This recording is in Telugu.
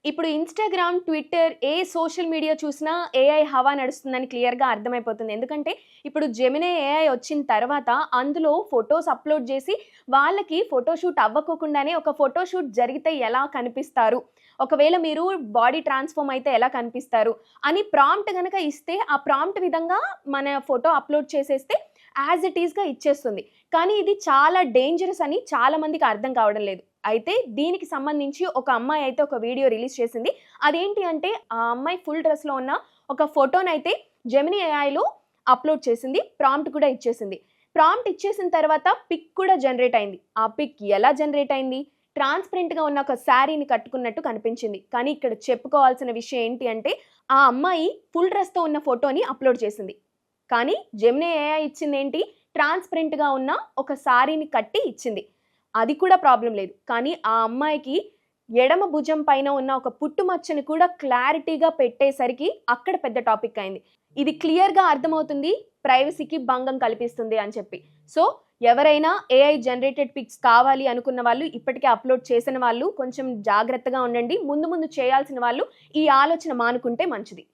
ఇప్పుడు ఇన్‌స్టాగ్రామ్, ట్విట్టర్ ఏ సోషల్ మీడియా చూసినా ఏఐ హవా నడుస్తుందని క్లియర్‌గా అర్థమైపోతుంది. ఎందుకంటే ఇప్పుడు జెమినీ ఏఐ వచ్చిన తర్వాత అందులో ఫోటోస్ అప్‌లోడ్ చేసి వాళ్ళకి ఫోటోషూట్ అవ్వకోకుండానే ఒక ఫోటోషూట్ జరిగితే ఎలా కనిపిస్తారు? ఒకవేళ మీరు బాడీ ట్రాన్స్‌ఫార్మ్ అయితే ఎలా కనిపిస్తారు? అని ప్రాంప్ట్ గనక ఇస్తే ఆ ప్రాంప్ట్ విధంగా మన ఫోటో అప్‌లోడ్ చేసేస్తే యాజ్ ఇట్ ఈస్‌గా ఇచ్చేస్తుంది. కానీ ఇది చాలా డేంజరస్ అని చాలా మందికి అర్థం కావడం లేదు. అయితే దీనికి సంబంధించి ఒక అమ్మాయి అయితే ఒక వీడియో రిలీజ్ చేసింది. అదేంటి అంటే ఆ అమ్మాయి ఫుల్ డ్రెస్‌లో ఉన్న ఒక ఫోటోనైతే జెమినీ ఏఐలో అప్‌లోడ్ చేసింది. ప్రాంప్ట్ కూడా ఇచ్చేసింది. ప్రాంప్ట్ ఇచ్చేసిన తర్వాత పిక్ కూడా జనరేట్ అయింది. ఆ పిక్ ఎలా జనరేట్ అయింది? ట్రాన్స్‌పరెంట్‌గా ఉన్న ఒక శారీని కట్టుకున్నట్టు కనిపించింది. కానీ ఇక్కడ చెప్పుకోవాల్సిన విషయం ఏంటి అంటే ఆ అమ్మాయి ఫుల్ డ్రెస్‌తో ఉన్న ఫోటోని అప్‌లోడ్ చేసింది. కానీ జెమినీ ఏఐ ఇచ్చిందేంటి? ట్రాన్స్‌పరెంట్‌గా ఉన్న ఒక సారీని కట్టి ఇచ్చింది. అది కూడా ప్రాబ్లమ్ లేదు. కానీ ఆ అమ్మాయికి ఎడమ భుజం పైన ఉన్న ఒక పుట్టుమచ్చని కూడా క్లారిటీగా పెట్టేసరికి అక్కడ పెద్ద టాపిక్ అయింది. ఇది క్లియర్‌గా అర్థమవుతుంది ప్రైవసీకి భంగం కల్పిస్తుంది అని చెప్పి. సో, ఎవరైనా ఏఐ జనరేటెడ్ పిక్స్ కావాలి అనుకున్న వాళ్ళు, ఇప్పటికే అప్‌లోడ్ చేసిన వాళ్ళు కొంచెం జాగ్రత్తగా ఉండండి. ముందు ముందు చేయాల్సిన వాళ్ళు ఈ ఆలోచన మానుకుంటే మంచిది.